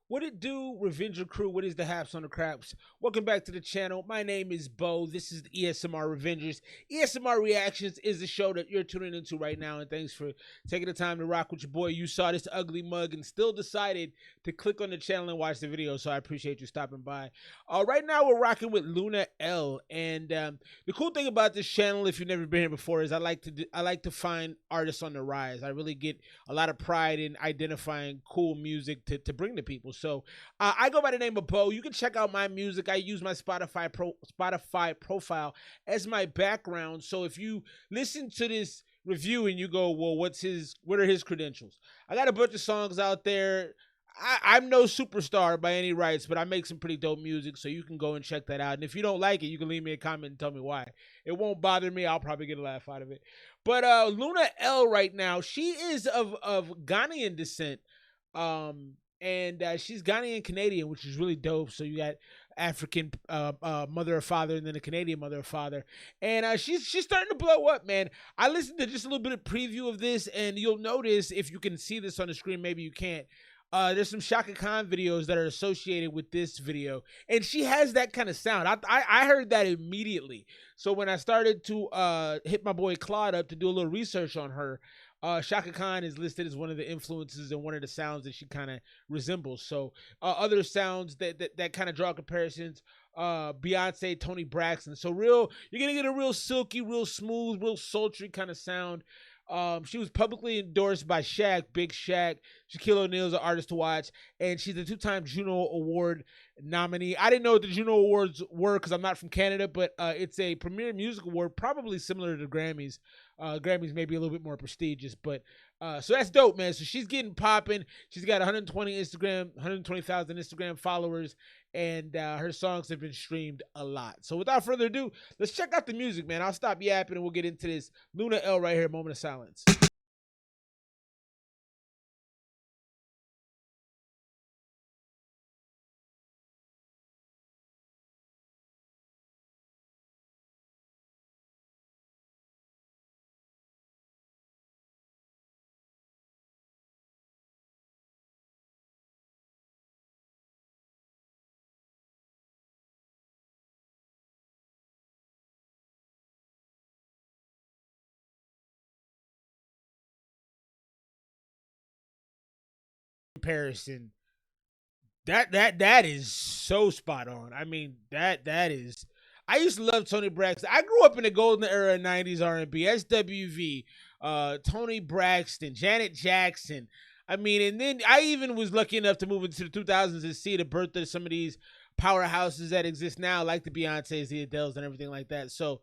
What it do, Revenger crew? What is the haps on the craps? Welcome back to the channel. My name is Bo. This is the ESMR Revengers. ESMR Reactions is the show that you're tuning into right now, and thanks for taking the time to rock with your boy. You saw this ugly mug and still decided to click on the channel and watch the video, so I appreciate you stopping by. Right now we're rocking with Luna Elle, and the cool thing about this channel, if you've never been here before, is I like to find artists on the rise. I really get a lot of pride in identifying cool music to bring to people. So I go by the name of Bo. You can check out my music. I use my Spotify profile as my background. So if you listen to this review and you go, well, what are his credentials? I got a bunch of songs out there. I'm no superstar by any rights, but I make some pretty dope music, so you can go and check that out. And if you don't like it, you can leave me a comment and tell me why. It won't bother me. I'll probably get a laugh out of it. But Luna Elle right now, she is of Ghanaian descent. And she's Ghanaian Canadian, which is really dope. So you got African mother or father, and then a Canadian mother or father, and she's starting to blow up, man. I listened to just a little bit of preview of this, and you'll notice, if you can see this on the screen, maybe you can't. There's some Shaka Khan videos that are associated with this video, and she has that kind of sound. I heard that immediately. So when I started to hit my boy Claude up to do a little research on her, Shaka Khan is listed as one of the influences and one of the sounds that she kind of resembles. So other sounds that kind of draw comparisons, Beyoncé, Toni Braxton. So you're gonna get a real silky, real smooth, real sultry kind of sound. She was publicly endorsed by Shaq, Big Shaq. Shaquille O'Neal's an artist to watch, and she's a two-time JUNO Award nominee. I didn't know what the JUNO Awards were because I'm not from Canada, but it's a Premier Music Award, probably similar to the Grammys. Grammys may be a little bit more prestigious, but so that's dope, man. So she's getting popping. She's got 120,000 Instagram followers, and her songs have been streamed a lot. So without further ado, let's check out the music, man. I'll stop yapping and we'll get into this. Luna Elle right here, moment of silence. Comparison, that is so spot on. I mean, that is. I used to love Toni Braxton. I grew up in the golden era of 90s R&B. SWV, Toni Braxton, Janet Jackson. I mean, and then I even was lucky enough to move into the 2000s and see the birth of some of these powerhouses that exist now, like the Beyoncés, the Adeles, and everything like that. So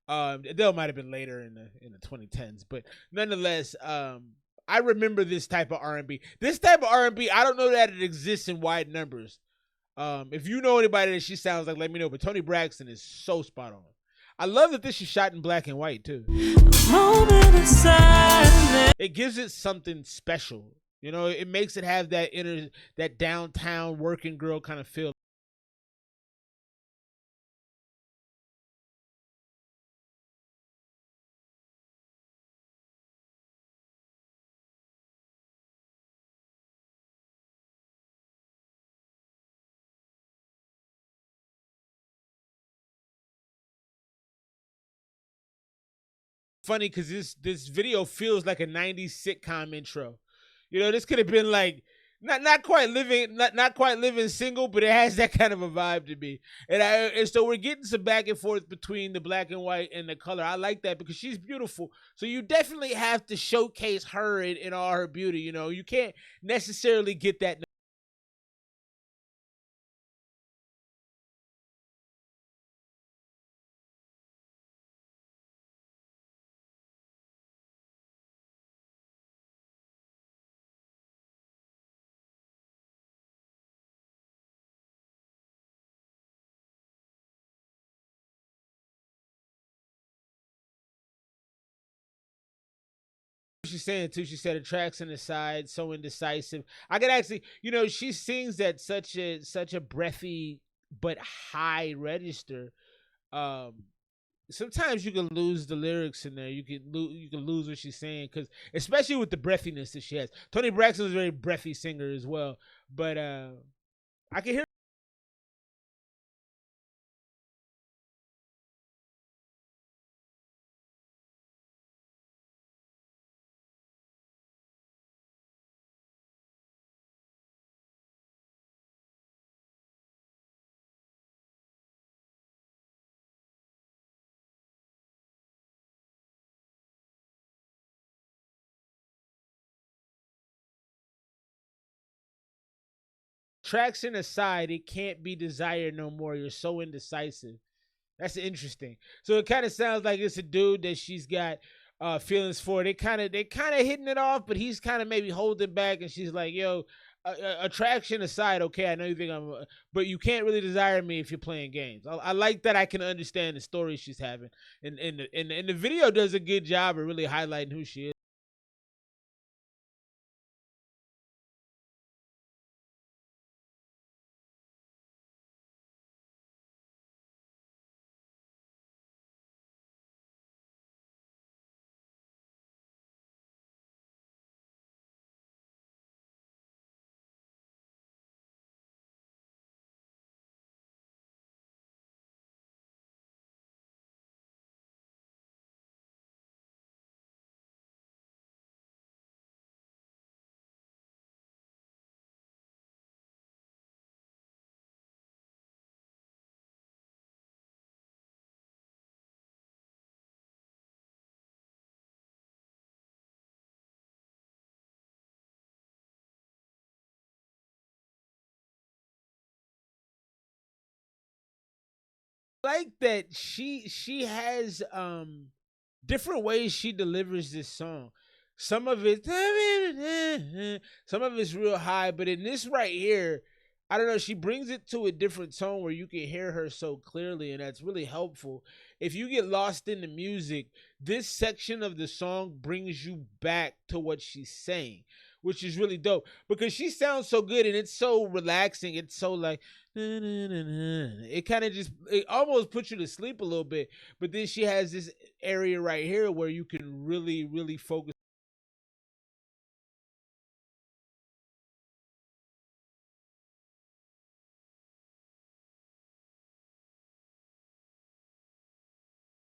Adele might have been later in the 2010s, but nonetheless, I remember this type of R&B. This type of R&B, I don't know that it exists in wide numbers. If you know anybody that she sounds like, let me know. But Toni Braxton is so spot on. I love that this is shot in black and white too. It gives it something special. You know, it makes it have that downtown working girl kind of feel. Funny because this video feels like a 90s sitcom intro. You know, this could have been like not quite living single, but it has that kind of a vibe to me. And so we're getting some back and forth between the black and white and the color. I like that because she's beautiful. So you definitely have to showcase her in all her beauty. You know, you can't necessarily get that. She's saying too. She said attracts on the side, so indecisive. I could actually, you know, she sings at such a breathy but high register. Um, sometimes you can lose the lyrics in there. You can lose what she's saying, because especially with the breathiness that she has. Toni Braxton is a very breathy singer as well, but I can hear traction aside, it can't be desired no more. You're so indecisive. That's interesting. So it kind of sounds like it's a dude that she's got feelings for. They kind of hitting it off, but he's kind of maybe holding back, and she's like, "Yo, attraction aside, okay, I know you think but you can't really desire me if you're playing games." I like that. I can understand the story she's having, and the video does a good job of really highlighting who she is. Like that she has different ways she delivers this song. Some of it, some of it's real high, but in this right here, I don't know. She brings it to a different tone where you can hear her so clearly, and that's really helpful. If you get lost in the music, this section of the song brings you back to what she's saying, which is really dope because she sounds so good and it's so relaxing. It's so like, it kind of just, it almost puts you to sleep a little bit. But then she has this area right here where you can really, really focus.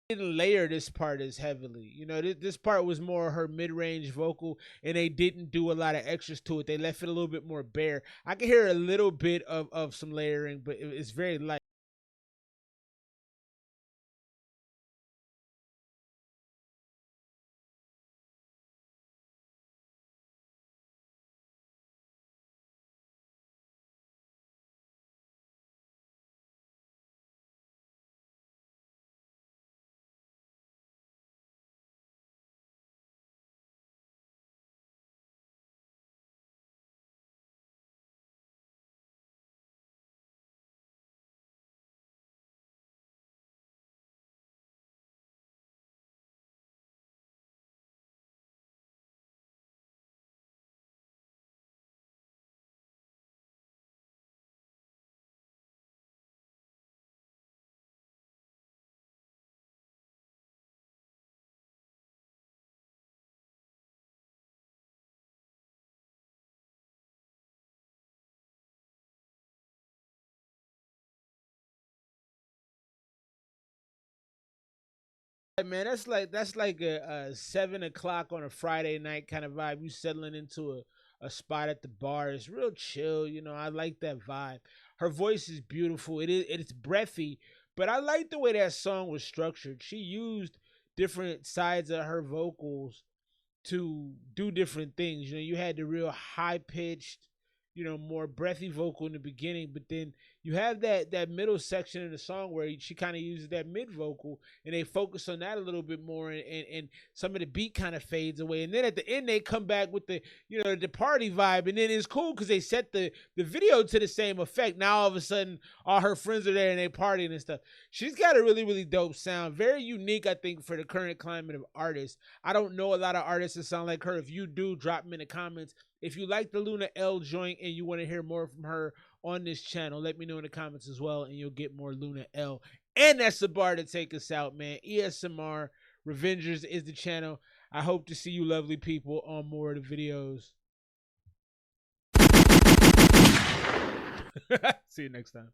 Didn't layer this part as heavily. You know, this part was more her mid-range vocal, and they didn't do a lot of extras to it. They left it a little bit more bare. I can hear a little bit of some layering, but it's very light. Man, that's like a 7 o'clock on a Friday night kind of vibe. You settling into a spot at the bar. It's real chill. You know, I like that vibe. Her voice is beautiful. It's breathy, but I like the way that song was structured. She used different sides of her vocals to do different things. You know, you had the real high pitched, more breathy vocal in the beginning, but then you have that middle section of the song where she kind of uses that mid vocal, and they focus on that a little bit more, and some of the beat kind of fades away, and then at the end they come back with the party vibe, and then it's cool because they set the video to the same effect. Now all of a sudden all her friends are there and they partying and stuff. She's got a really, really dope sound, very unique, I think, for the current climate of artists. I don't know a lot of artists that sound like her. If you do, drop them in the comments. If you like the Luna Elle joint and you want to hear more from her on this channel, let me know in the comments as well, and you'll get more Luna Elle And that's the bar to take us out, man. ESMR Revengers is the channel. I hope to see you lovely people on more of the videos. See you next time.